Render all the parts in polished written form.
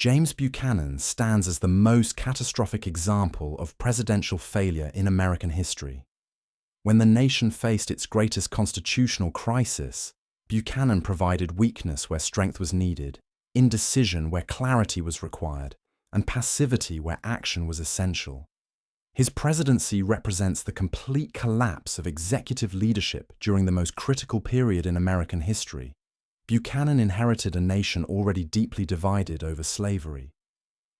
James Buchanan stands as the most catastrophic example of presidential failure in American history. When the nation faced its greatest constitutional crisis, Buchanan provided weakness where strength was needed, indecision where clarity was required, and passivity where action was essential. His presidency represents the complete collapse of executive leadership during the most critical period in American history. Buchanan inherited a nation already deeply divided over slavery,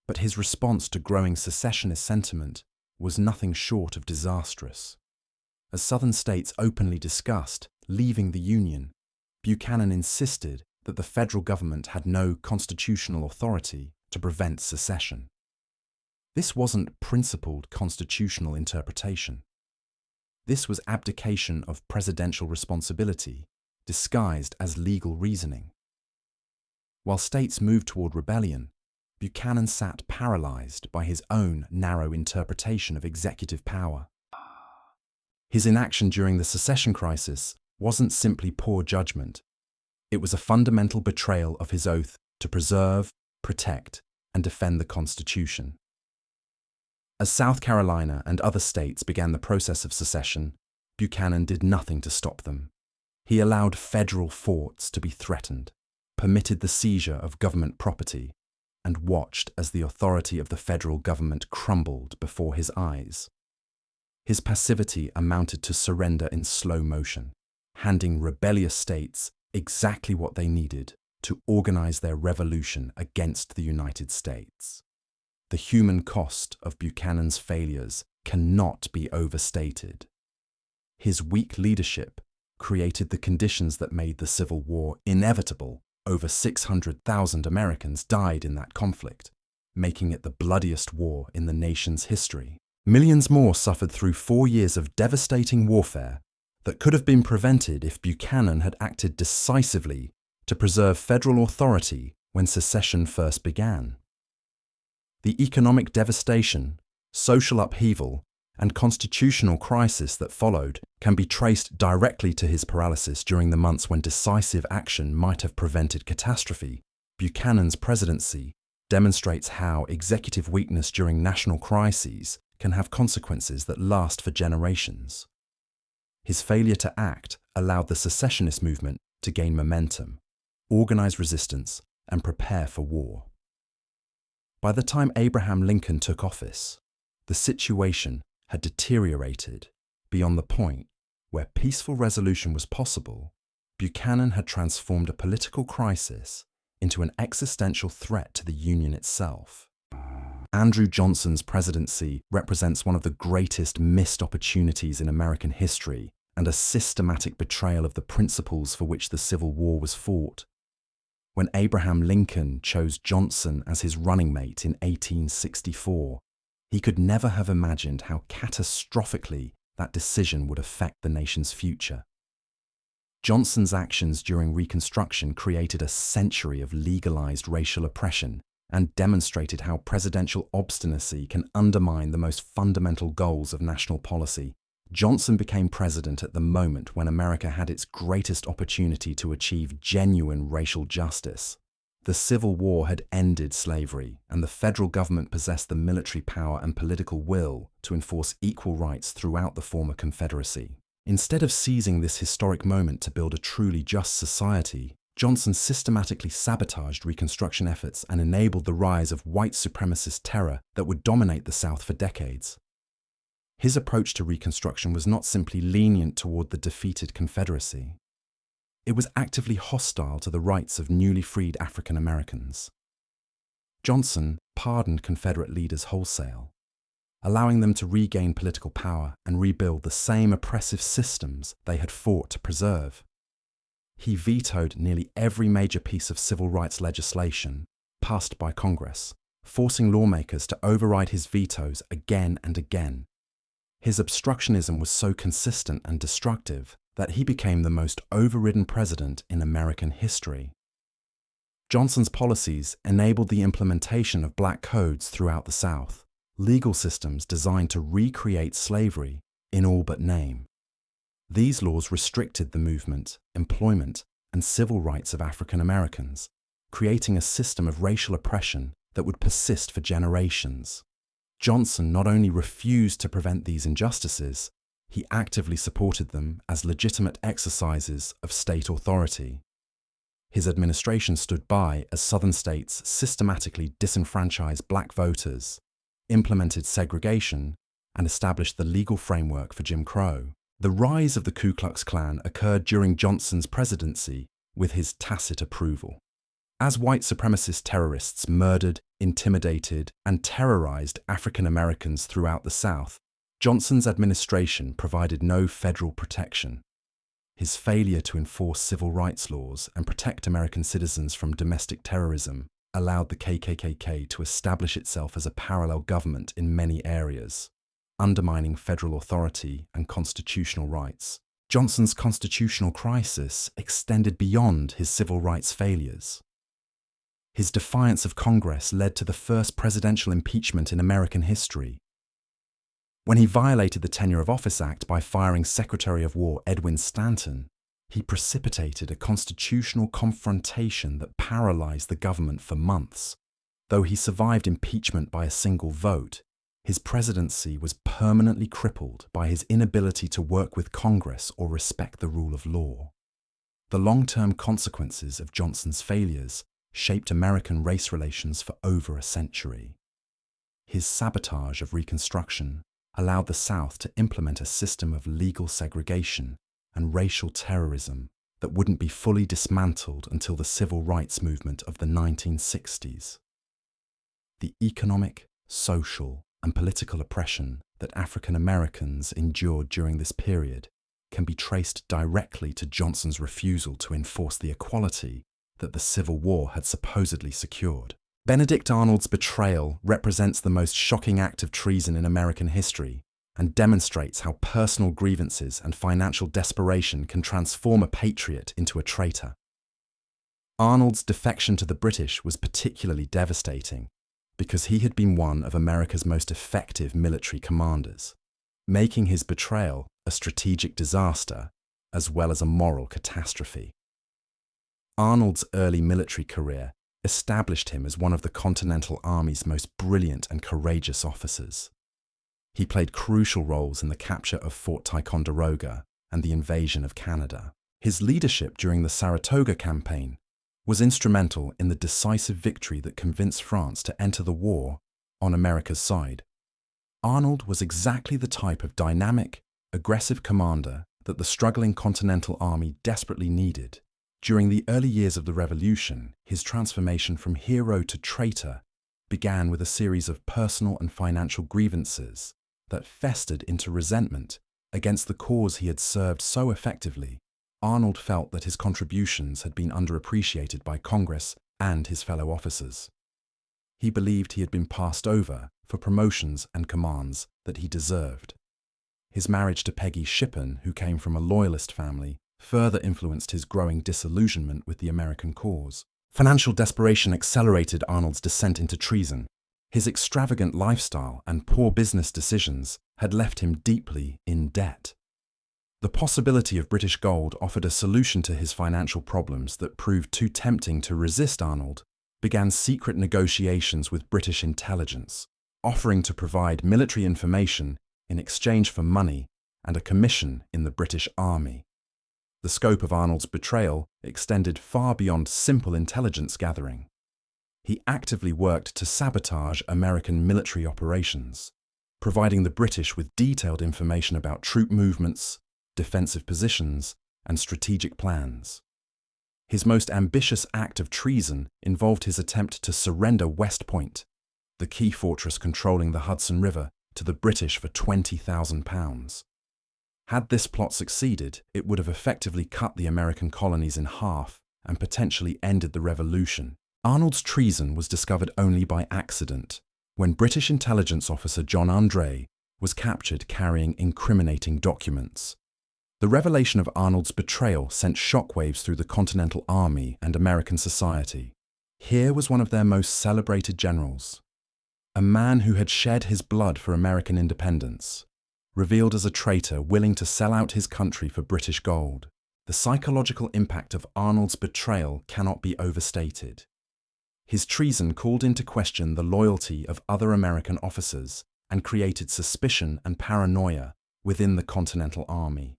but his response to growing secessionist sentiment was nothing short of disastrous. As Southern states openly discussed leaving the Union, Buchanan insisted that the federal government had no constitutional authority to prevent secession. This wasn't principled constitutional interpretation. This was abdication of presidential responsibility, disguised as legal reasoning. While states moved toward rebellion, Buchanan sat paralyzed by his own narrow interpretation of executive power. His inaction during the secession crisis wasn't simply poor judgment. It was a fundamental betrayal of his oath to preserve, protect, and defend the Constitution. As South Carolina and other states began the process of secession, Buchanan did nothing to stop them. He allowed federal forts to be threatened, permitted the seizure of government property, and watched as the authority of the federal government crumbled before his eyes. His passivity amounted to surrender in slow motion, handing rebellious states exactly what they needed to organize their revolution against the United States. The human cost of Buchanan's failures cannot be overstated. His weak leadership created the conditions that made the Civil War inevitable. Over 600,000 Americans died in that conflict, making it the bloodiest war in the nation's history. Millions more suffered through 4 years of devastating warfare that could have been prevented if Buchanan had acted decisively to preserve federal authority when secession first began. The economic devastation, social upheaval, and constitutional crisis that followed can be traced directly to his paralysis during the months when decisive action might have prevented catastrophe. Buchanan's presidency demonstrates how executive weakness during national crises can have consequences that last for generations. His failure to act allowed the secessionist movement to gain momentum, organize resistance, and prepare for war. By the time Abraham Lincoln took office, the situation had deteriorated beyond the point where peaceful resolution was possible. Buchanan had transformed a political crisis into an existential threat to the Union itself. Andrew Johnson's presidency represents one of the greatest missed opportunities in American history and a systematic betrayal of the principles for which the Civil War was fought. When Abraham Lincoln chose Johnson as his running mate in 1864, he could never have imagined how catastrophically that decision would affect the nation's future. Johnson's actions during Reconstruction created a century of legalized racial oppression and demonstrated how presidential obstinacy can undermine the most fundamental goals of national policy. Johnson became president at the moment when America had its greatest opportunity to achieve genuine racial justice. The Civil War had ended slavery, and the federal government possessed the military power and political will to enforce equal rights throughout the former Confederacy. Instead of seizing this historic moment to build a truly just society, Johnson systematically sabotaged Reconstruction efforts and enabled the rise of white supremacist terror that would dominate the South for decades. His approach to Reconstruction was not simply lenient toward the defeated Confederacy. It was actively hostile to the rights of newly freed African Americans. Johnson pardoned Confederate leaders wholesale, allowing them to regain political power and rebuild the same oppressive systems they had fought to preserve. He vetoed nearly every major piece of civil rights legislation passed by Congress, forcing lawmakers to override his vetoes again and again. His obstructionism was so consistent and destructive that he became the most overridden president in American history. Johnson's policies enabled the implementation of black codes throughout the South, legal systems designed to recreate slavery in all but name. These laws restricted the movement, employment, and civil rights of African Americans, creating a system of racial oppression that would persist for generations. Johnson not only refused to prevent these injustices, he actively supported them as legitimate exercises of state authority. His administration stood by as Southern states systematically disenfranchised black voters, implemented segregation, and established the legal framework for Jim Crow. The rise of the Ku Klux Klan occurred during Johnson's presidency with his tacit approval. As white supremacist terrorists murdered, intimidated, and terrorized African Americans throughout the South, Johnson's administration provided no federal protection. His failure to enforce civil rights laws and protect American citizens from domestic terrorism allowed the KKK to establish itself as a parallel government in many areas, undermining federal authority and constitutional rights. Johnson's constitutional crisis extended beyond his civil rights failures. His defiance of Congress led to the first presidential impeachment in American history. When he violated the Tenure of Office Act by firing Secretary of War Edwin Stanton, he precipitated a constitutional confrontation that paralyzed the government for months. Though he survived impeachment by a single vote, his presidency was permanently crippled by his inability to work with Congress or respect the rule of law. The long-term consequences of Johnson's failures shaped American race relations for over a century. His sabotage of Reconstruction allowed the South to implement a system of legal segregation and racial terrorism that wouldn't be fully dismantled until the civil rights movement of the 1960s. The economic, social, and political oppression that African Americans endured during this period can be traced directly to Johnson's refusal to enforce the equality that the Civil War had supposedly secured. Benedict Arnold's betrayal represents the most shocking act of treason in American history and demonstrates how personal grievances and financial desperation can transform a patriot into a traitor. Arnold's defection to the British was particularly devastating because he had been one of America's most effective military commanders, making his betrayal a strategic disaster as well as a moral catastrophe. Arnold's early military career established him as one of the Continental Army's most brilliant and courageous officers. He played crucial roles in the capture of Fort Ticonderoga and the invasion of Canada. His leadership during the Saratoga campaign was instrumental in the decisive victory that convinced France to enter the war on America's side. Arnold was exactly the type of dynamic, aggressive commander that the struggling Continental Army desperately needed. During the early years of the Revolution, his transformation from hero to traitor began with a series of personal and financial grievances that festered into resentment against the cause he had served so effectively. Arnold felt that his contributions had been underappreciated by Congress and his fellow officers. He believed he had been passed over for promotions and commands that he deserved. His marriage to Peggy Shippen, who came from a Loyalist family, further influenced his growing disillusionment with the American cause. Financial desperation accelerated Arnold's descent into treason. His extravagant lifestyle and poor business decisions had left him deeply in debt. The possibility of British gold offered a solution to his financial problems that proved too tempting to resist. Arnold began secret negotiations with British intelligence, offering to provide military information in exchange for money and a commission in the British Army. The scope of Arnold's betrayal extended far beyond simple intelligence gathering. He actively worked to sabotage American military operations, providing the British with detailed information about troop movements, defensive positions, and strategic plans. His most ambitious act of treason involved his attempt to surrender West Point, the key fortress controlling the Hudson River, to the British for £20,000. Had this plot succeeded, it would have effectively cut the American colonies in half and potentially ended the Revolution. Arnold's treason was discovered only by accident, when British intelligence officer John Andre was captured carrying incriminating documents. The revelation of Arnold's betrayal sent shockwaves through the Continental Army and American society. Here was one of their most celebrated generals, a man who had shed his blood for American independence, revealed as a traitor willing to sell out his country for British gold. The psychological impact of Arnold's betrayal cannot be overstated. His treason called into question the loyalty of other American officers and created suspicion and paranoia within the Continental Army.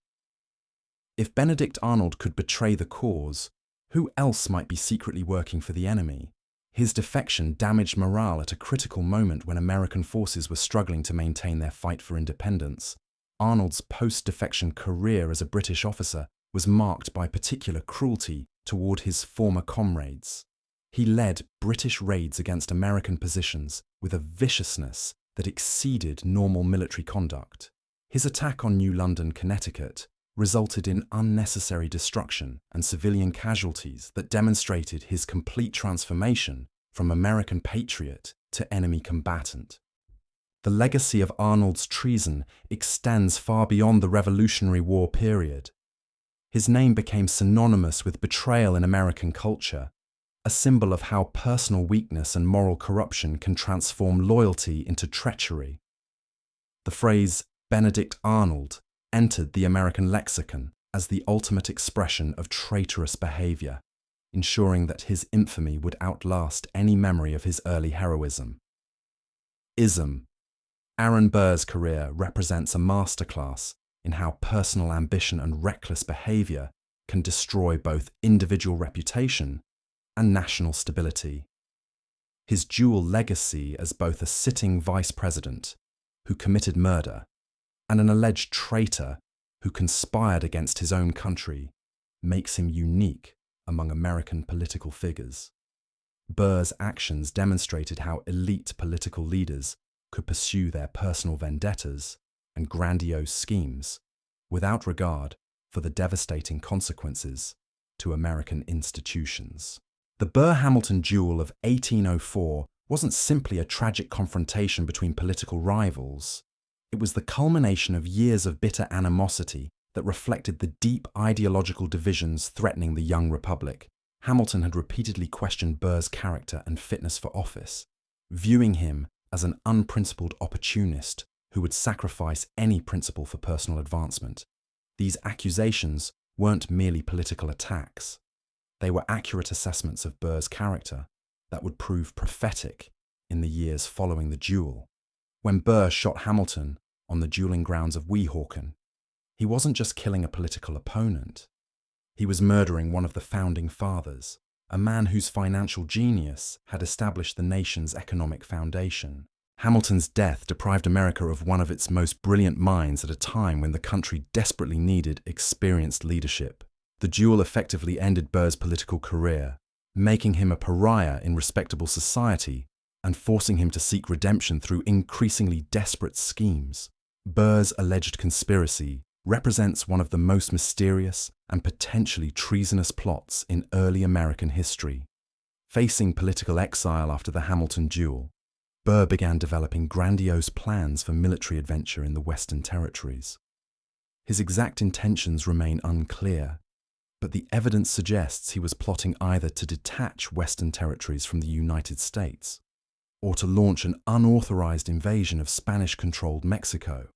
If Benedict Arnold could betray the cause, who else might be secretly working for the enemy? His defection damaged morale at a critical moment when American forces were struggling to maintain their fight for independence. Arnold's post-defection career as a British officer was marked by particular cruelty toward his former comrades. He led British raids against American positions with a viciousness that exceeded normal military conduct. His attack on New London, Connecticut, resulted in unnecessary destruction and civilian casualties that demonstrated his complete transformation from American patriot to enemy combatant. The legacy of Arnold's treason extends far beyond the Revolutionary War period. His name became synonymous with betrayal in American culture, a symbol of how personal weakness and moral corruption can transform loyalty into treachery. The phrase Benedict Arnold entered the American lexicon as the ultimate expression of traitorous behavior, ensuring that his infamy would outlast any memory of his early heroism. Ism. Aaron Burr's career represents a masterclass in how personal ambition and reckless behavior can destroy both individual reputation and national stability. His dual legacy as both a sitting vice president who committed murder and an alleged traitor who conspired against his own country makes him unique among American political figures. Burr's actions demonstrated how elite political leaders could pursue their personal vendettas and grandiose schemes without regard for the devastating consequences to American institutions. The Burr-Hamilton duel of 1804 wasn't simply a tragic confrontation between political rivals. It was the culmination of years of bitter animosity that reflected the deep ideological divisions threatening the young republic. Hamilton had repeatedly questioned Burr's character and fitness for office, viewing him as an unprincipled opportunist who would sacrifice any principle for personal advancement. These accusations weren't merely political attacks. They were accurate assessments of Burr's character that would prove prophetic in the years following the duel. When Burr shot Hamilton on the dueling grounds of Weehawken, he wasn't just killing a political opponent. He was murdering one of the founding fathers, a man whose financial genius had established the nation's economic foundation. Hamilton's death deprived America of one of its most brilliant minds at a time when the country desperately needed experienced leadership. The duel effectively ended Burr's political career, making him a pariah in respectable society and forcing him to seek redemption through increasingly desperate schemes. Burr's alleged conspiracy represents one of the most mysterious and potentially treasonous plots in early American history. Facing political exile after the Hamilton duel, Burr began developing grandiose plans for military adventure in the Western Territories. His exact intentions remain unclear, but the evidence suggests he was plotting either to detach Western Territories from the United States or to launch an unauthorized invasion of Spanish-controlled Mexico.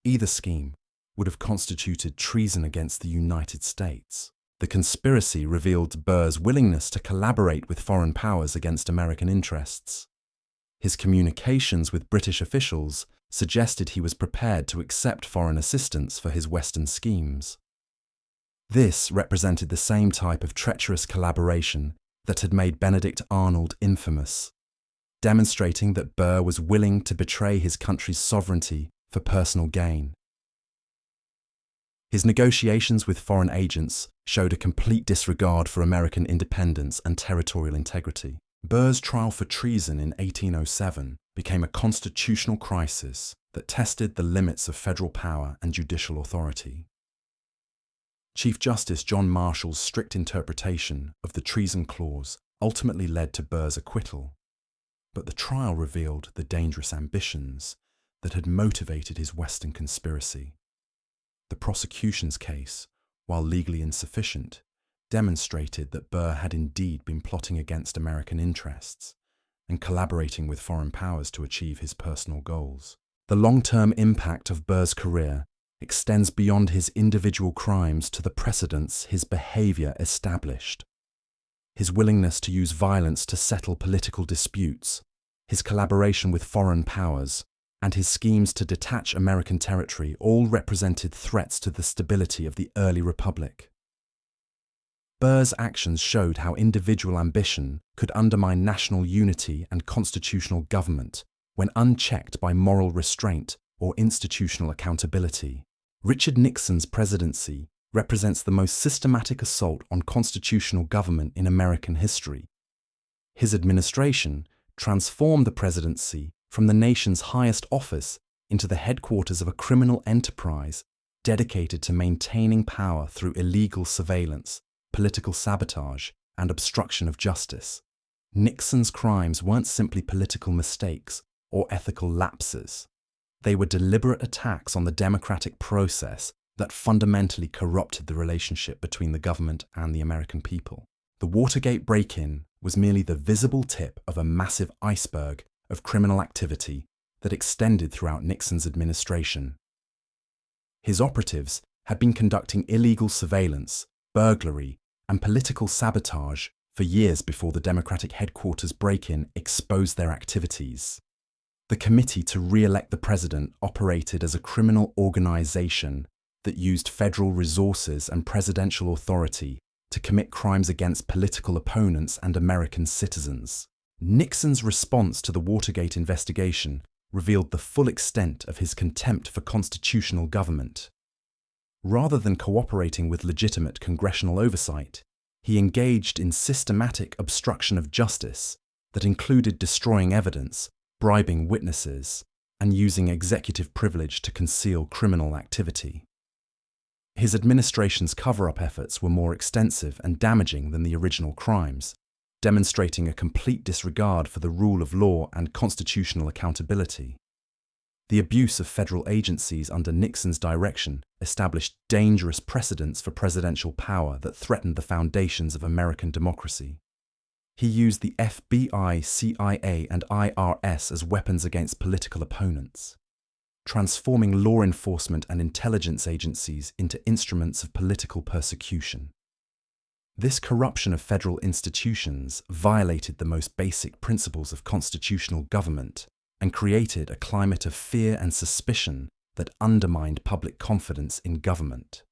Either scheme would have constituted treason against the United States. The conspiracy revealed Burr's willingness to collaborate with foreign powers against American interests. His communications with British officials suggested he was prepared to accept foreign assistance for his Western schemes. This represented the same type of treacherous collaboration that had made Benedict Arnold infamous, demonstrating that Burr was willing to betray his country's sovereignty for personal gain. His negotiations with foreign agents showed a complete disregard for American independence and territorial integrity. Burr's trial for treason in 1807 became a constitutional crisis that tested the limits of federal power and judicial authority. Chief Justice John Marshall's strict interpretation of the treason clause ultimately led to Burr's acquittal, but the trial revealed the dangerous ambitions that had motivated his Western conspiracy. The prosecution's case, while legally insufficient, demonstrated that Burr had indeed been plotting against American interests and collaborating with foreign powers to achieve his personal goals. The long-term impact of Burr's career extends beyond his individual crimes to the precedents his behavior established. his willingness to use violence to settle political disputes, his collaboration with foreign powers, and his schemes to detach American territory all represented threats to the stability of the early republic. Burr's actions showed how individual ambition could undermine national unity and constitutional government when unchecked by moral restraint or institutional accountability. Richard Nixon's presidency represents the most systematic assault on constitutional government in American history. His administration transformed the presidency from the nation's highest office into the headquarters of a criminal enterprise dedicated to maintaining power through illegal surveillance, political sabotage, and obstruction of justice. Nixon's crimes weren't simply political mistakes or ethical lapses. They were deliberate attacks on the democratic process that fundamentally corrupted the relationship between the government and the American people. The Watergate break-in was merely the visible tip of a massive iceberg of criminal activity that extended throughout Nixon's administration. His operatives had been conducting illegal surveillance, burglary, and political sabotage for years before the Democratic headquarters break-in exposed their activities. The Committee to Re-elect the President operated as a criminal organization that used federal resources and presidential authority to commit crimes against political opponents and American citizens. Nixon's response to the Watergate investigation revealed the full extent of his contempt for constitutional government. Rather than cooperating with legitimate congressional oversight, he engaged in systematic obstruction of justice that included destroying evidence, bribing witnesses, and using executive privilege to conceal criminal activity. His administration's cover-up efforts were more extensive and damaging than the original crimes, demonstrating a complete disregard for the rule of law and constitutional accountability. The abuse of federal agencies under Nixon's direction established dangerous precedents for presidential power that threatened the foundations of American democracy. He used the FBI, CIA, and IRS as weapons against political opponents, transforming law enforcement and intelligence agencies into instruments of political persecution. This corruption of federal institutions violated the most basic principles of constitutional government and created a climate of fear and suspicion that undermined public confidence in government.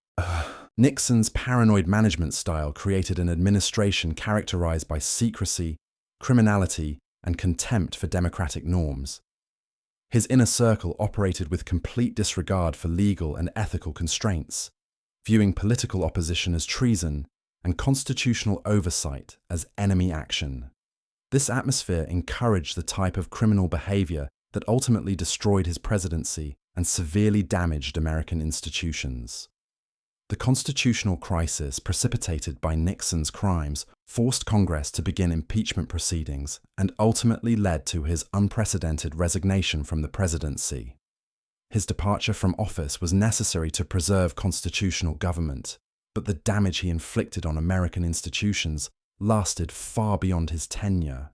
Nixon's paranoid management style created an administration characterized by secrecy, criminality, and contempt for democratic norms. His inner circle operated with complete disregard for legal and ethical constraints, viewing political opposition as treason and constitutional oversight as enemy action. This atmosphere encouraged the type of criminal behavior that ultimately destroyed his presidency and severely damaged American institutions. The constitutional crisis precipitated by Nixon's crimes forced Congress to begin impeachment proceedings and ultimately led to his unprecedented resignation from the presidency. His departure from office was necessary to preserve constitutional government, but the damage he inflicted on American institutions lasted far beyond his tenure.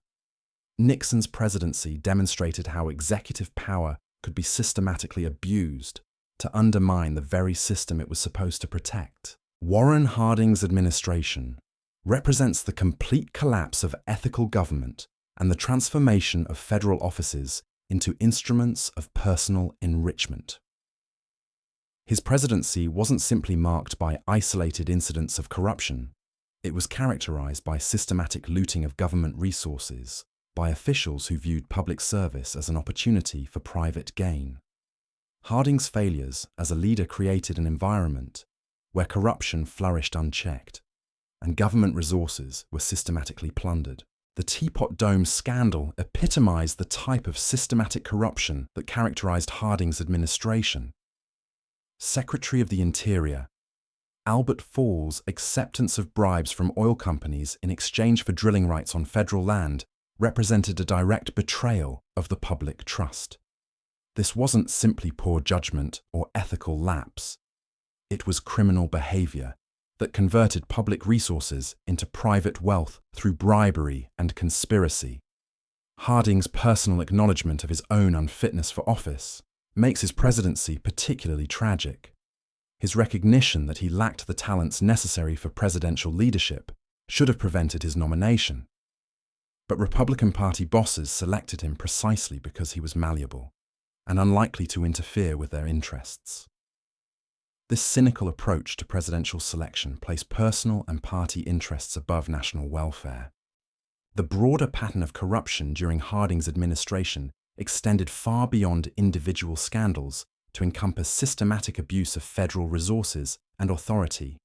Nixon's presidency demonstrated how executive power could be systematically abused to undermine the very system it was supposed to protect. Warren Harding's administration represents the complete collapse of ethical government and the transformation of federal offices into instruments of personal enrichment. His presidency wasn't simply marked by isolated incidents of corruption. It was characterized by systematic looting of government resources by officials who viewed public service as an opportunity for private gain. Harding's failures as a leader created an environment where corruption flourished unchecked and government resources were systematically plundered. The Teapot Dome scandal epitomized the type of systematic corruption that characterized Harding's administration. Secretary of the Interior Albert Fall's acceptance of bribes from oil companies in exchange for drilling rights on federal land represented a direct betrayal of the public trust. This wasn't simply poor judgment or ethical lapse. It was criminal behavior that converted public resources into private wealth through bribery and conspiracy. Harding's personal acknowledgement of his own unfitness for office makes his presidency particularly tragic. His recognition that he lacked the talents necessary for presidential leadership should have prevented his nomination. But Republican Party bosses selected him precisely because he was malleable and unlikely to interfere with their interests. This cynical approach to presidential selection placed personal and party interests above national welfare. The broader pattern of corruption during Harding's administration extended far beyond individual scandals to encompass systematic abuse of federal resources and authority.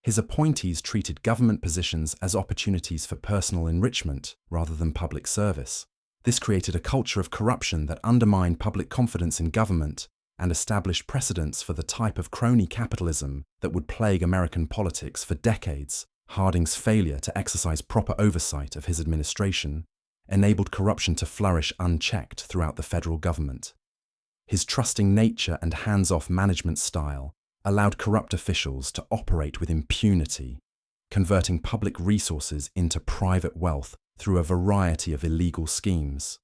His appointees treated government positions as opportunities for personal enrichment rather than public service. This created a culture of corruption that undermined public confidence in government and established precedents for the type of crony capitalism that would plague American politics for decades. Harding's failure to exercise proper oversight of his administration enabled corruption to flourish unchecked throughout the federal government. His trusting nature and hands-off management style allowed corrupt officials to operate with impunity, converting public resources into private wealth through a variety of illegal schemes.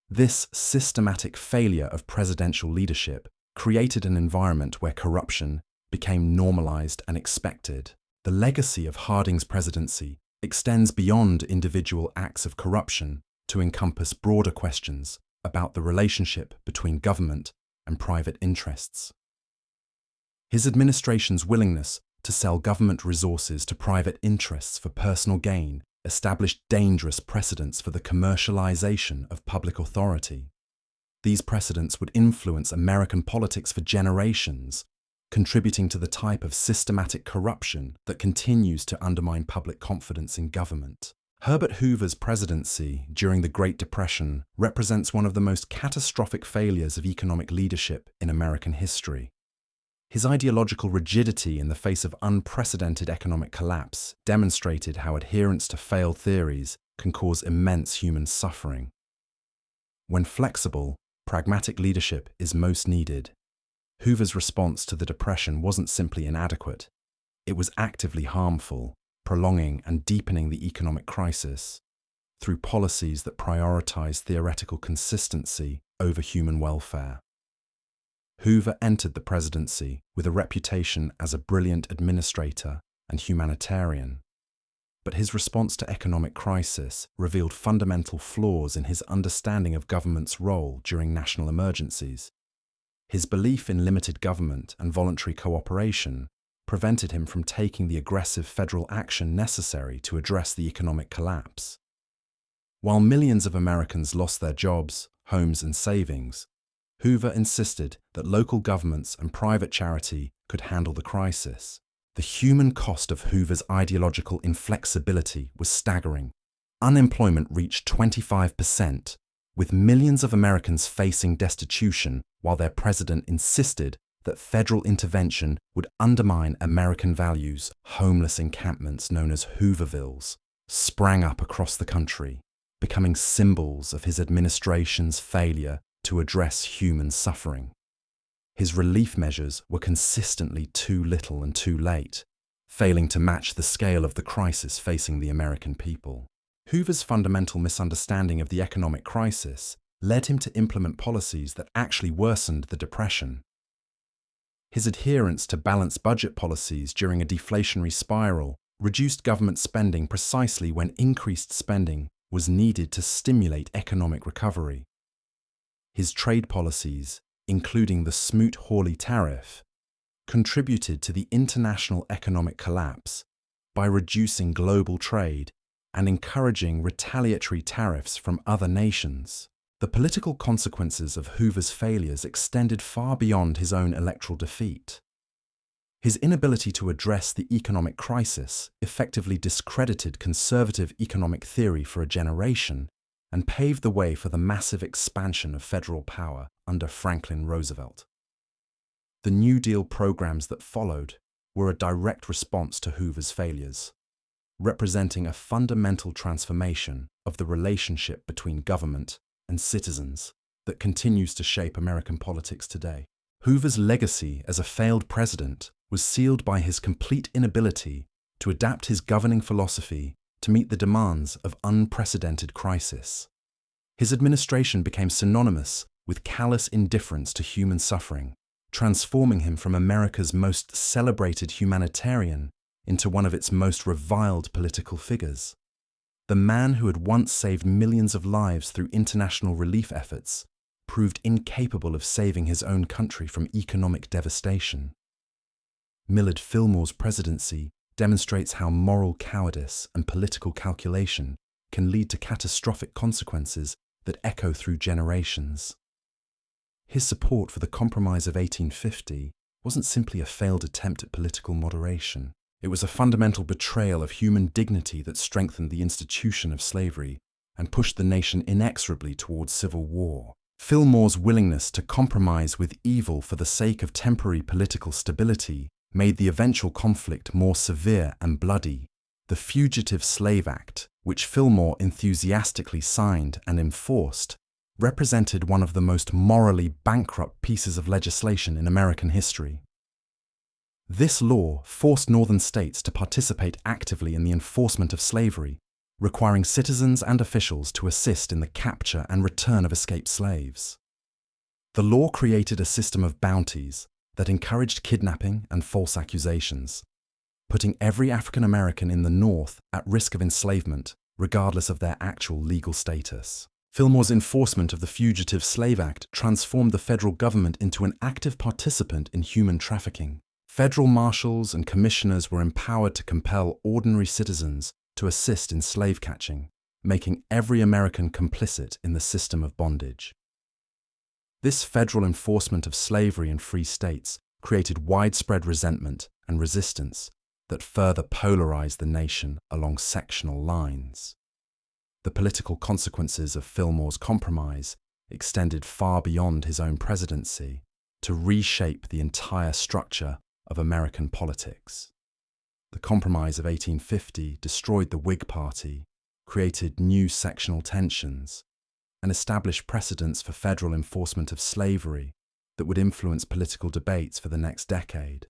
This systematic failure of presidential leadership created an environment where corruption became normalized and expected. The legacy of Harding's presidency extends beyond individual acts of corruption to encompass broader questions about the relationship between government and private interests. His administration's willingness to sell government resources to private interests for personal gain established dangerous precedents for the commercialization of public authority. These precedents would influence American politics for generations, contributing to the type of systematic corruption that continues to undermine public confidence in government. Herbert Hoover's presidency during the Great Depression represents one of the most catastrophic failures of economic leadership in American history. His ideological rigidity in the face of unprecedented economic collapse demonstrated how adherence to failed theories can cause immense human suffering. When flexible, pragmatic leadership is most needed, Hoover's response to the Depression wasn't simply inadequate, it was actively harmful, prolonging and deepening the economic crisis through policies that prioritized theoretical consistency over human welfare. Hoover entered the presidency with a reputation as a brilliant administrator and humanitarian, but his response to economic crisis revealed fundamental flaws in his understanding of government's role during national emergencies. His belief in limited government and voluntary cooperation prevented him from taking the aggressive federal action necessary to address the economic collapse. While millions of Americans lost their jobs, homes, and savings, Hoover insisted that local governments and private charity could handle the crisis. The human cost of Hoover's ideological inflexibility was staggering. Unemployment reached 25%, with millions of Americans facing destitution while their president insisted that federal intervention would undermine American values. Homeless encampments known as Hoovervilles sprang up across the country, becoming symbols of his administration's failure to address human suffering. His relief measures were consistently too little and too late, failing to match the scale of the crisis facing the American people. Hoover's fundamental misunderstanding of the economic crisis led him to implement policies that actually worsened the Depression. His adherence to balanced budget policies during a deflationary spiral reduced government spending precisely when increased spending was needed to stimulate economic recovery. His trade policies, including the Smoot-Hawley tariff, contributed to the international economic collapse by reducing global trade and encouraging retaliatory tariffs from other nations. The political consequences of Hoover's failures extended far beyond his own electoral defeat. His inability to address the economic crisis effectively discredited conservative economic theory for a generation and paved the way for the massive expansion of federal power under Franklin Roosevelt. The New Deal programs that followed were a direct response to Hoover's failures, representing a fundamental transformation of the relationship between government and citizens that continues to shape American politics today. Hoover's legacy as a failed president was sealed by his complete inability to adapt his governing philosophy to meet the demands of unprecedented crisis. His administration became synonymous with callous indifference to human suffering, transforming him from America's most celebrated humanitarian into one of its most reviled political figures. The man who had once saved millions of lives through international relief efforts proved incapable of saving his own country from economic devastation. Millard Fillmore's presidency demonstrates how moral cowardice and political calculation can lead to catastrophic consequences that echo through generations. His support for the Compromise of 1850 wasn't simply a failed attempt at political moderation. It was a fundamental betrayal of human dignity that strengthened the institution of slavery and pushed the nation inexorably towards civil war. Fillmore's willingness to compromise with evil for the sake of temporary political stability made the eventual conflict more severe and bloody. The Fugitive Slave Act, which Fillmore enthusiastically signed and enforced, represented one of the most morally bankrupt pieces of legislation in American history. This law forced northern states to participate actively in the enforcement of slavery, requiring citizens and officials to assist in the capture and return of escaped slaves. The law created a system of bounties that encouraged kidnapping and false accusations, putting every African American in the North at risk of enslavement, regardless of their actual legal status. Fillmore's enforcement of the Fugitive Slave Act transformed the federal government into an active participant in human trafficking. Federal marshals and commissioners were empowered to compel ordinary citizens to assist in slave catching, making every American complicit in the system of bondage. This federal enforcement of slavery in free states created widespread resentment and resistance that further polarized the nation along sectional lines. The political consequences of Fillmore's compromise extended far beyond his own presidency to reshape the entire structure of American politics. The Compromise of 1850 destroyed the Whig Party, created new sectional tensions, and established precedents for federal enforcement of slavery that would influence political debates for the next decade.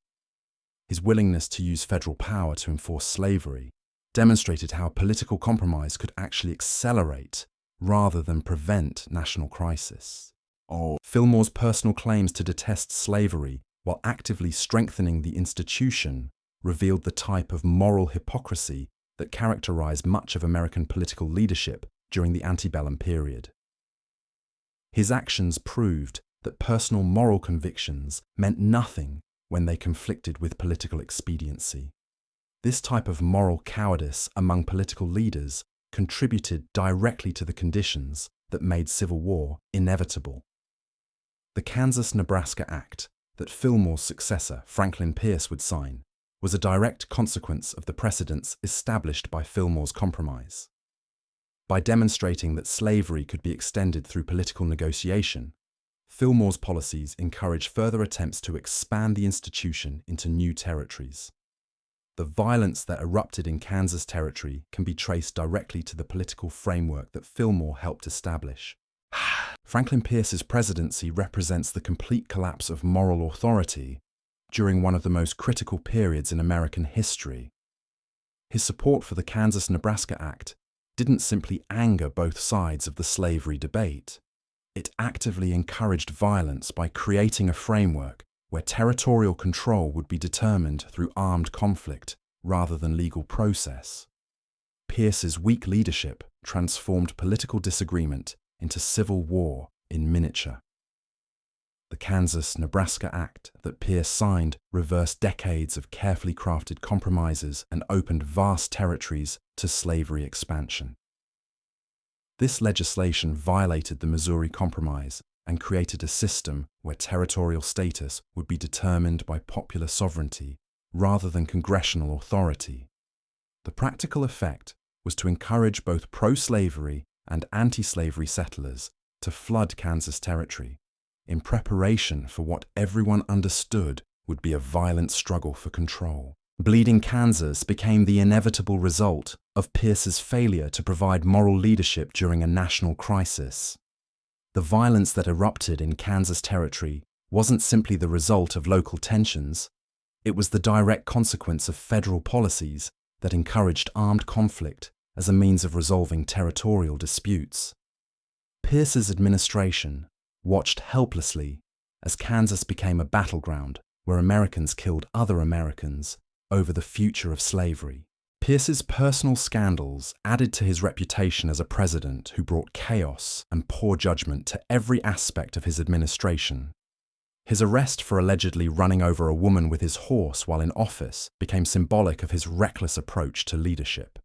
His willingness to use federal power to enforce slavery demonstrated how political compromise could actually accelerate rather than prevent national crisis. Fillmore's personal claims to detest slavery while actively strengthening the institution revealed the type of moral hypocrisy that characterized much of American political leadership during the antebellum period. His actions proved that personal moral convictions meant nothing when they conflicted with political expediency. This type of moral cowardice among political leaders contributed directly to the conditions that made civil war inevitable. The Kansas-Nebraska Act that Fillmore's successor, Franklin Pierce, would sign was a direct consequence of the precedents established by Fillmore's compromise. By demonstrating that slavery could be extended through political negotiation, Fillmore's policies encouraged further attempts to expand the institution into new territories. The violence that erupted in Kansas Territory can be traced directly to the political framework that Fillmore helped establish. Franklin Pierce's presidency represents the complete collapse of moral authority during one of the most critical periods in American history. His support for the Kansas-Nebraska Act didn't simply anger both sides of the slavery debate. It actively encouraged violence by creating a framework where territorial control would be determined through armed conflict rather than legal process. Pierce's weak leadership transformed political disagreement into civil war in miniature. The Kansas-Nebraska Act that Pierce signed reversed decades of carefully crafted compromises and opened vast territories to slavery expansion. This legislation violated the Missouri Compromise and created a system where territorial status would be determined by popular sovereignty rather than congressional authority. The practical effect was to encourage both pro-slavery and anti-slavery settlers to flood Kansas Territory, in preparation for what everyone understood would be a violent struggle for control. Bleeding Kansas became the inevitable result of Pierce's failure to provide moral leadership during a national crisis. The violence that erupted in Kansas Territory wasn't simply the result of local tensions, it was the direct consequence of federal policies that encouraged armed conflict as a means of resolving territorial disputes. Pierce's administration watched helplessly as Kansas became a battleground where Americans killed other Americans over the future of slavery. Pierce's personal scandals added to his reputation as a president who brought chaos and poor judgment to every aspect of his administration. His arrest for allegedly running over a woman with his horse while in office became symbolic of his reckless approach to leadership.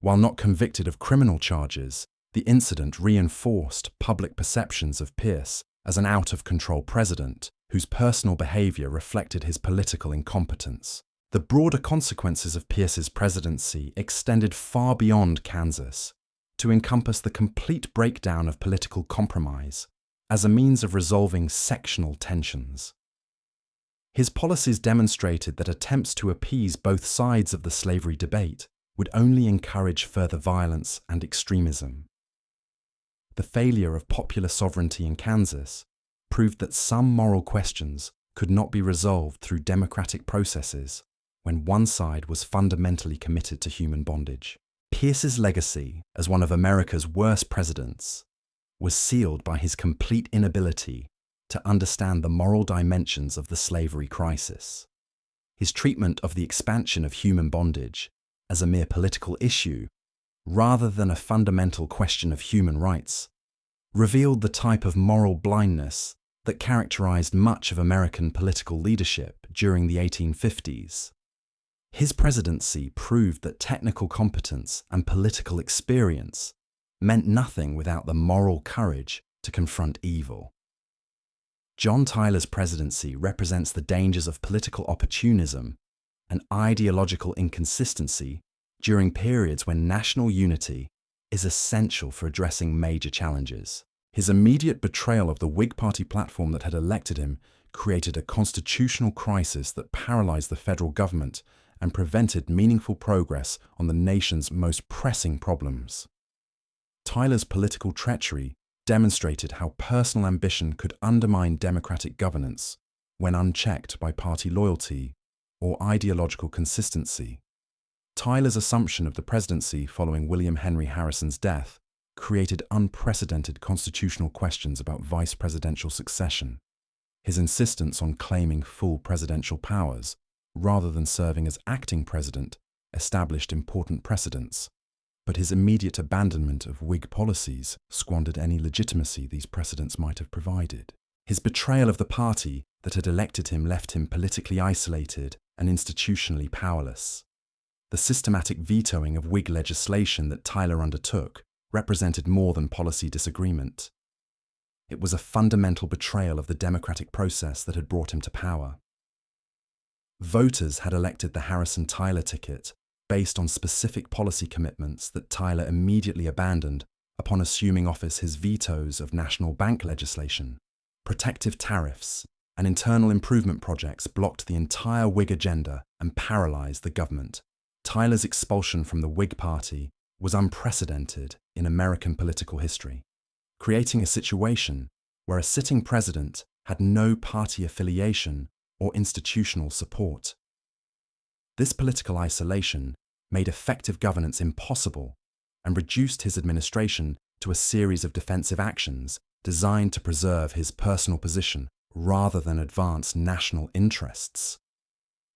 While not convicted of criminal charges, the incident reinforced public perceptions of Pierce as an out-of-control president whose personal behavior reflected his political incompetence. The broader consequences of Pierce's presidency extended far beyond Kansas to encompass the complete breakdown of political compromise as a means of resolving sectional tensions. His policies demonstrated that attempts to appease both sides of the slavery debate would only encourage further violence and extremism. The failure of popular sovereignty in Kansas proved that some moral questions could not be resolved through democratic processes when one side was fundamentally committed to human bondage. Pierce's legacy as one of America's worst presidents was sealed by his complete inability to understand the moral dimensions of the slavery crisis. His treatment of the expansion of human bondage as a mere political issue, rather than a fundamental question of human rights, revealed the type of moral blindness that characterized much of American political leadership during the 1850s. His presidency proved that technical competence and political experience meant nothing without the moral courage to confront evil. John Tyler's presidency represents the dangers of political opportunism and ideological inconsistency during periods when national unity is essential for addressing major challenges. His immediate betrayal of the Whig Party platform that had elected him created a constitutional crisis that paralyzed the federal government and prevented meaningful progress on the nation's most pressing problems. Tyler's political treachery demonstrated how personal ambition could undermine democratic governance when unchecked by party loyalty or ideological consistency. Tyler's assumption of the presidency following William Henry Harrison's death created unprecedented constitutional questions about vice presidential succession. His insistence on claiming full presidential powers rather than serving as acting president established important precedents, but his immediate abandonment of Whig policies squandered any legitimacy these precedents might have provided. His betrayal of the party that had elected him left him politically isolated and institutionally powerless. The systematic vetoing of Whig legislation that Tyler undertook represented more than policy disagreement. It was a fundamental betrayal of the democratic process that had brought him to power. Voters had elected the Harrison-Tyler ticket based on specific policy commitments that Tyler immediately abandoned upon assuming office. His vetoes of national bank legislation, protective tariffs, and internal improvement projects blocked the entire Whig agenda and paralyzed the government. Tyler's expulsion from the Whig Party was unprecedented in American political history, creating a situation where a sitting president had no party affiliation or institutional support. This political isolation made effective governance impossible and reduced his administration to a series of defensive actions designed to preserve his personal position rather than advance national interests.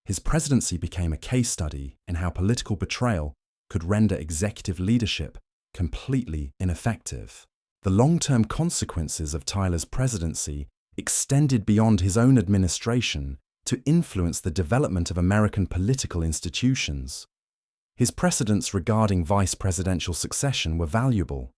His presidency became a case study in how political betrayal could render executive leadership completely ineffective. The long-term consequences of Tyler's presidency extended beyond his own administration to influence the development of American political institutions. His precedents regarding vice presidential succession were valuable,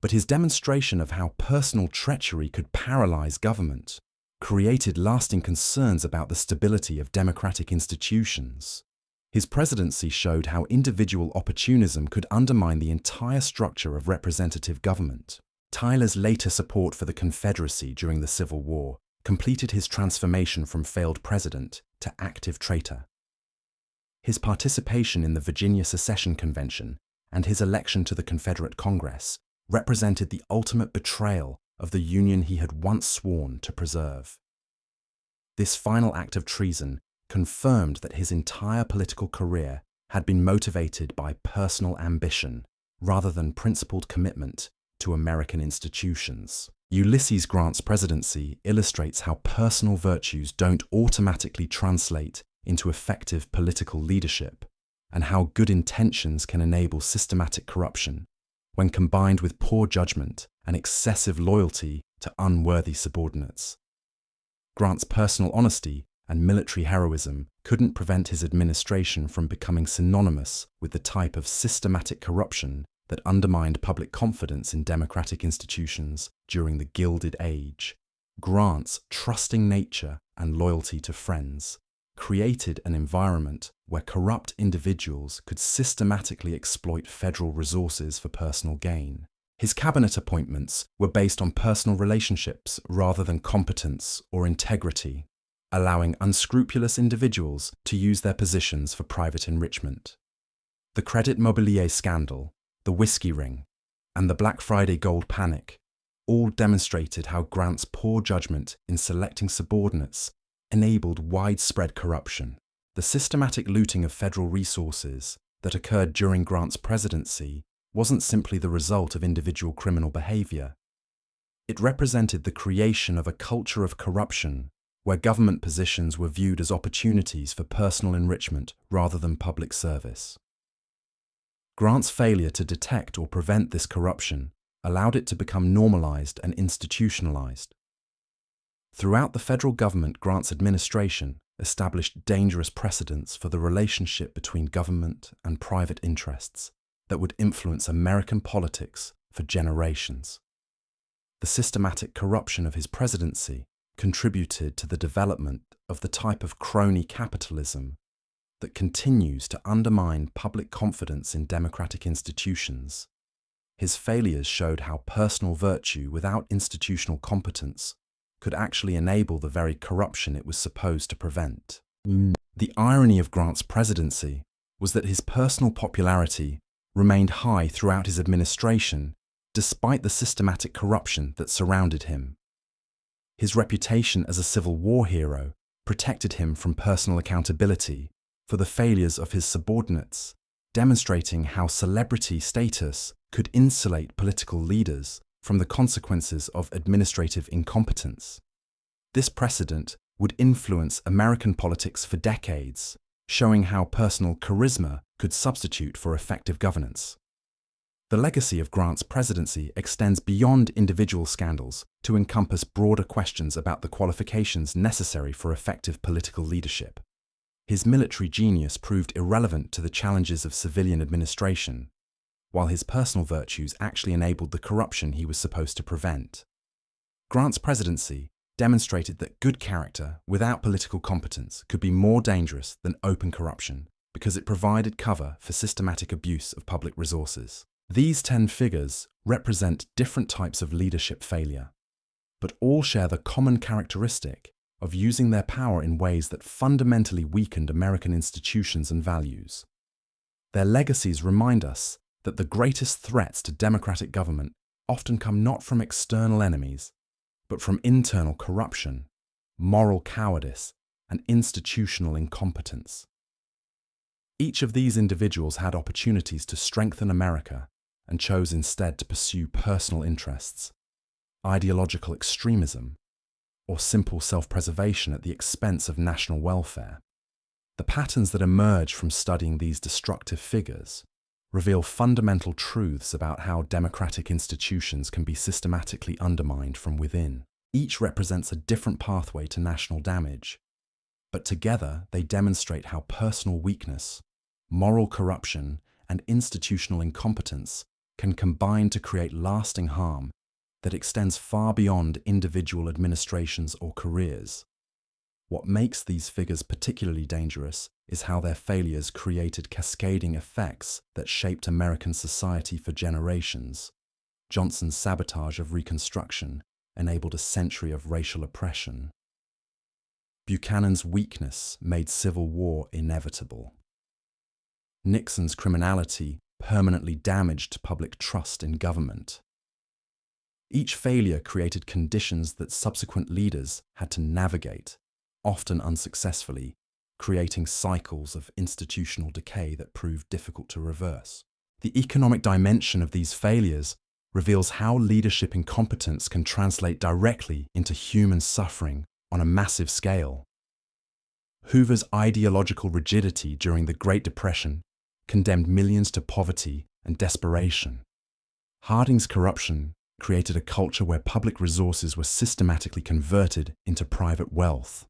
but his demonstration of how personal treachery could paralyze government created lasting concerns about the stability of democratic institutions. His presidency showed how individual opportunism could undermine the entire structure of representative government. Tyler's later support for the Confederacy during the Civil War completed his transformation from failed president to active traitor. His participation in the Virginia Secession Convention and his election to the Confederate Congress represented the ultimate betrayal of the Union he had once sworn to preserve. This final act of treason confirmed that his entire political career had been motivated by personal ambition rather than principled commitment to American institutions. Ulysses Grant's presidency illustrates how personal virtues don't automatically translate into effective political leadership, and how good intentions can enable systematic corruption when combined with poor judgment and excessive loyalty to unworthy subordinates. Grant's personal honesty and military heroism couldn't prevent his administration from becoming synonymous with the type of systematic corruption that undermined public confidence in democratic institutions during the Gilded Age. Grant's trusting nature and loyalty to friends created an environment where corrupt individuals could systematically exploit federal resources for personal gain. His cabinet appointments were based on personal relationships rather than competence or integrity, allowing unscrupulous individuals to use their positions for private enrichment. The Credit Mobilier scandal, the Whiskey Ring, and the Black Friday gold panic all demonstrated how Grant's poor judgment in selecting subordinates enabled widespread corruption. The systematic looting of federal resources that occurred during Grant's presidency wasn't simply the result of individual criminal behavior. It represented the creation of a culture of corruption where government positions were viewed as opportunities for personal enrichment rather than public service. Grant's failure to detect or prevent this corruption allowed it to become normalized and institutionalized. Throughout the federal government, Grant's administration established dangerous precedents for the relationship between government and private interests that would influence American politics for generations. The systematic corruption of his presidency contributed to the development of the type of crony capitalism that continues to undermine public confidence in democratic institutions. His failures showed how personal virtue without institutional competence could actually enable the very corruption it was supposed to prevent. The irony of Grant's presidency was that his personal popularity remained high throughout his administration, despite the systematic corruption that surrounded him. His reputation as a Civil War hero protected him from personal accountability for the failures of his subordinates, demonstrating how celebrity status could insulate political leaders from the consequences of administrative incompetence. This precedent would influence American politics for decades, showing how personal charisma could substitute for effective governance. The legacy of Grant's presidency extends beyond individual scandals to encompass broader questions about the qualifications necessary for effective political leadership. His military genius proved irrelevant to the challenges of civilian administration, while his personal virtues actually enabled the corruption he was supposed to prevent. Grant's presidency demonstrated that good character without political competence could be more dangerous than open corruption because it provided cover for systematic abuse of public resources. These 10 figures represent different types of leadership failure, but all share the common characteristic of using their power in ways that fundamentally weakened American institutions and values. Their legacies remind us that the greatest threats to democratic government often come not from external enemies, but from internal corruption, moral cowardice, and institutional incompetence. Each of these individuals had opportunities to strengthen America and chose instead to pursue personal interests, ideological extremism, or simple self-preservation at the expense of national welfare. The patterns that emerge from studying these destructive figures reveal fundamental truths about how democratic institutions can be systematically undermined from within. Each represents a different pathway to national damage, but together they demonstrate how personal weakness, moral corruption, and institutional incompetence can combine to create lasting harm that extends far beyond individual administrations or careers. What makes these figures particularly dangerous is how their failures created cascading effects that shaped American society for generations. Johnson's sabotage of Reconstruction enabled a century of racial oppression. Buchanan's weakness made civil war inevitable. Nixon's criminality permanently damaged public trust in government. Each failure created conditions that subsequent leaders had to navigate, often unsuccessfully, creating cycles of institutional decay that proved difficult to reverse. The economic dimension of these failures reveals how leadership incompetence can translate directly into human suffering on a massive scale. Hoover's ideological rigidity during the Great Depression condemned millions to poverty and desperation. Harding's corruption created a culture where public resources were systematically converted into private wealth.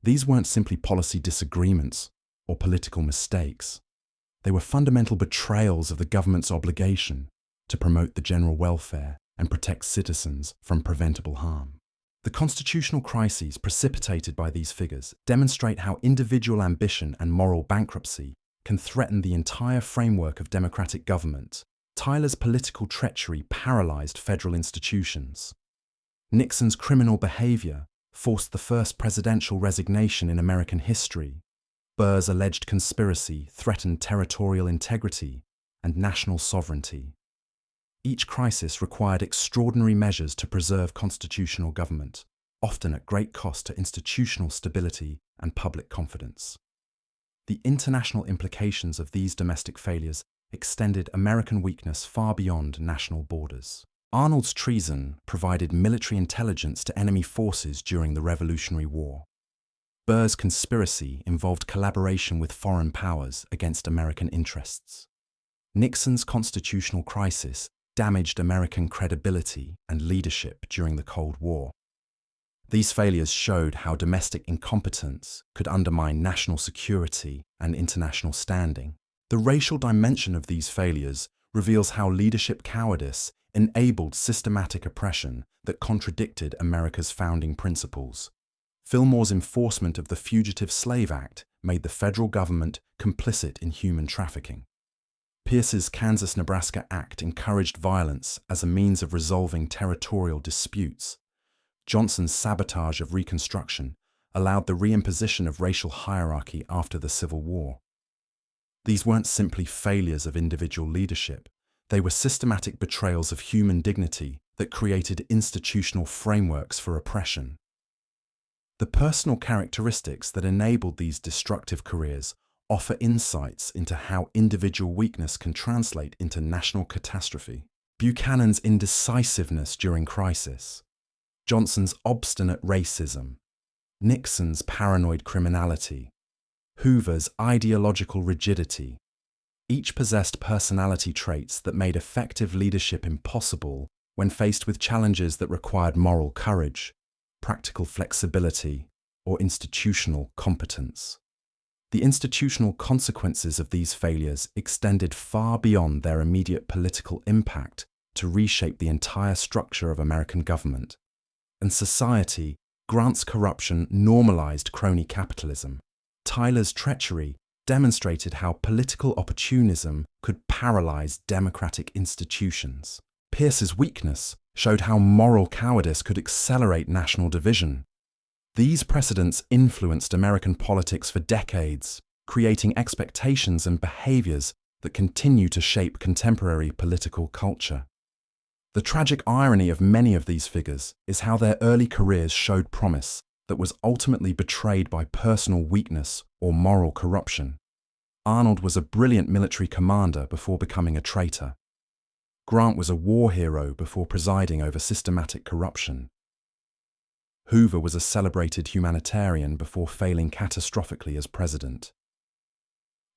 These weren't simply policy disagreements or political mistakes. They were fundamental betrayals of the government's obligation to promote the general welfare and protect citizens from preventable harm. The constitutional crises precipitated by these figures demonstrate how individual ambition and moral bankruptcy can threaten the entire framework of democratic government. Tyler's political treachery paralyzed federal institutions. Nixon's criminal behavior forced the first presidential resignation in American history. Burr's alleged conspiracy threatened territorial integrity and national sovereignty. Each crisis required extraordinary measures to preserve constitutional government, often at great cost to institutional stability and public confidence. The international implications of these domestic failures extended American weakness far beyond national borders. Arnold's treason provided military intelligence to enemy forces during the Revolutionary War. Burr's conspiracy involved collaboration with foreign powers against American interests. Nixon's constitutional crisis damaged American credibility and leadership during the Cold War. These failures showed how domestic incompetence could undermine national security and international standing. The racial dimension of these failures reveals how leadership cowardice enabled systematic oppression that contradicted America's founding principles. Fillmore's enforcement of the Fugitive Slave Act made the federal government complicit in human trafficking. Pierce's Kansas-Nebraska Act encouraged violence as a means of resolving territorial disputes. Johnson's sabotage of Reconstruction allowed the reimposition of racial hierarchy after the Civil War. These weren't simply failures of individual leadership. They were systematic betrayals of human dignity that created institutional frameworks for oppression. The personal characteristics that enabled these destructive careers offer insights into how individual weakness can translate into national catastrophe. Buchanan's indecisiveness during crisis, Johnson's obstinate racism, Nixon's paranoid criminality, Hoover's ideological rigidity. Each possessed personality traits that made effective leadership impossible when faced with challenges that required moral courage, practical flexibility, or institutional competence. The institutional consequences of these failures extended far beyond their immediate political impact to reshape the entire structure of American government. And society, Grant's corruption normalized crony capitalism. Tyler's treachery demonstrated how political opportunism could paralyze democratic institutions. Pierce's weakness showed how moral cowardice could accelerate national division. These precedents influenced American politics for decades, creating expectations and behaviors that continue to shape contemporary political culture. The tragic irony of many of these figures is how their early careers showed promise that was ultimately betrayed by personal weakness or moral corruption. Arnold was a brilliant military commander before becoming a traitor. Grant was a war hero before presiding over systematic corruption. Hoover was a celebrated humanitarian before failing catastrophically as president.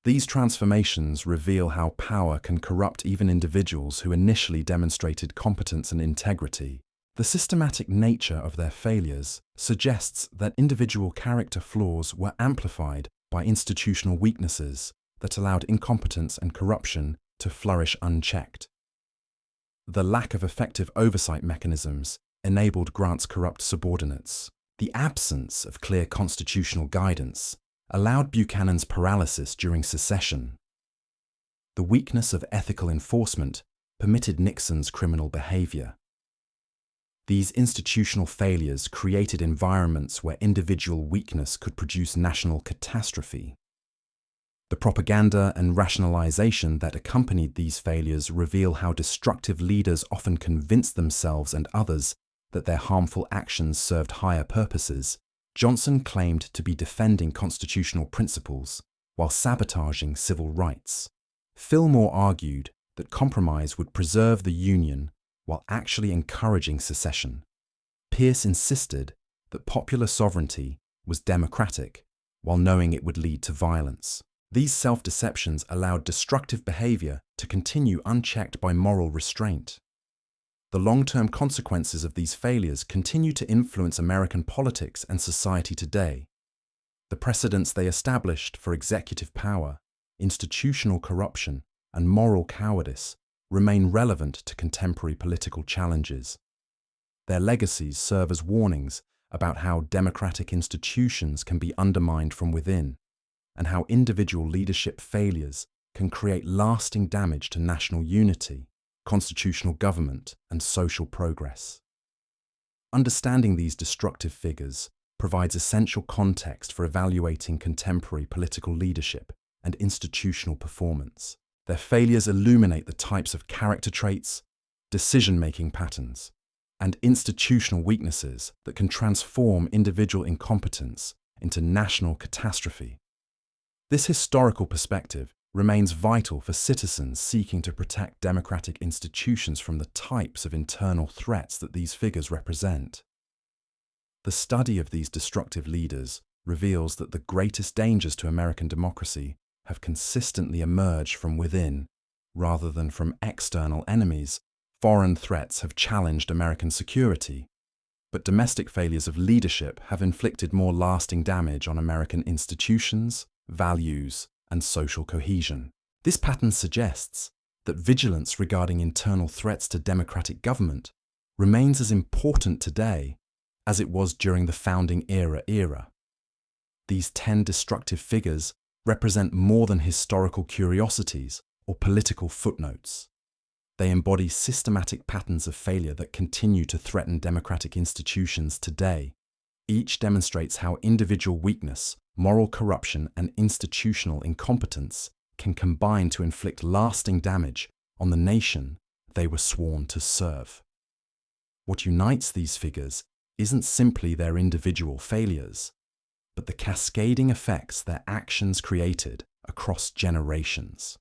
These transformations reveal how power can corrupt even individuals who initially demonstrated competence and integrity. The systematic nature of their failures suggests that individual character flaws were amplified by institutional weaknesses that allowed incompetence and corruption to flourish unchecked. The lack of effective oversight mechanisms enabled Grant's corrupt subordinates. The absence of clear constitutional guidance allowed Buchanan's paralysis during secession. The weakness of ethical enforcement permitted Nixon's criminal behavior. These institutional failures created environments where individual weakness could produce national catastrophe. The propaganda and rationalization that accompanied these failures reveal how destructive leaders often convince themselves and others that their harmful actions served higher purposes. Johnson claimed to be defending constitutional principles while sabotaging civil rights. Fillmore argued that compromise would preserve the Union while actually encouraging secession. Pierce insisted that popular sovereignty was democratic, while knowing it would lead to violence. These self-deceptions allowed destructive behavior to continue unchecked by moral restraint. The long-term consequences of these failures continue to influence American politics and society today. The precedents they established for executive power, institutional corruption, and moral cowardice remain relevant to contemporary political challenges. Their legacies serve as warnings about how democratic institutions can be undermined from within, and how individual leadership failures can create lasting damage to national unity, constitutional government, and social progress. Understanding these destructive figures provides essential context for evaluating contemporary political leadership and institutional performance. Their failures illuminate the types of character traits, decision-making patterns, and institutional weaknesses that can transform individual incompetence into national catastrophe. This historical perspective remains vital for citizens seeking to protect democratic institutions from the types of internal threats that these figures represent. The study of these destructive leaders reveals that the greatest dangers to American democracy have consistently emerged from within, rather than from external enemies. Foreign threats have challenged American security, but domestic failures of leadership have inflicted more lasting damage on American institutions, values, and social cohesion. This pattern suggests that vigilance regarding internal threats to democratic government remains as important today as it was during the founding era. These 10 destructive figures represent more than historical curiosities or political footnotes. They embody systematic patterns of failure that continue to threaten democratic institutions today. Each demonstrates how individual weakness, moral corruption, and institutional incompetence can combine to inflict lasting damage on the nation they were sworn to serve. What unites these figures isn't simply their individual failures, but the cascading effects their actions created across generations.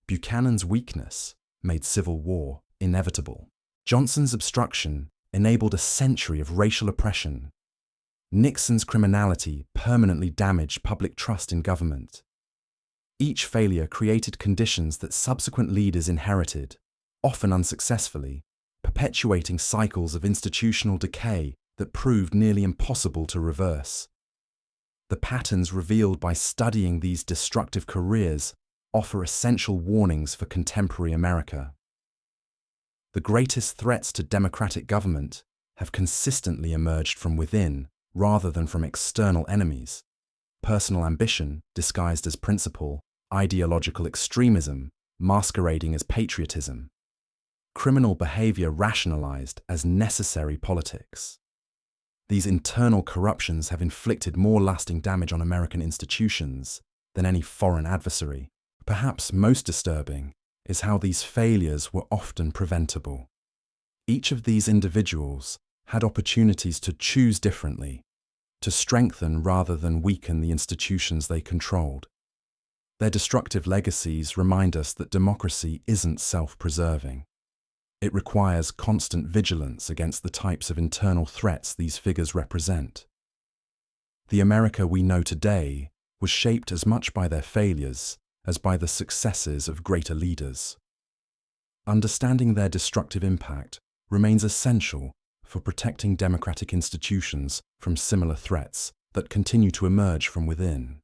Buchanan's weakness made civil war inevitable. Johnson's obstruction enabled a century of racial oppression. Nixon's criminality permanently damaged public trust in government. Each failure created conditions that subsequent leaders inherited, often unsuccessfully, perpetuating cycles of institutional decay that proved nearly impossible to reverse. The patterns revealed by studying these destructive careers offer essential warnings for contemporary America. The greatest threats to democratic government have consistently emerged from within rather than from external enemies. Personal ambition disguised as principle, ideological extremism masquerading as patriotism, criminal behavior rationalized as necessary politics. These internal corruptions have inflicted more lasting damage on American institutions than any foreign adversary. Perhaps most disturbing is how these failures were often preventable. Each of these individuals had opportunities to choose differently, to strengthen rather than weaken the institutions they controlled. Their destructive legacies remind us that democracy isn't self-preserving. It requires constant vigilance against the types of internal threats these figures represent. The America we know today was shaped as much by their failures as by the successes of greater leaders. Understanding their destructive impact remains essential for protecting democratic institutions from similar threats that continue to emerge from within.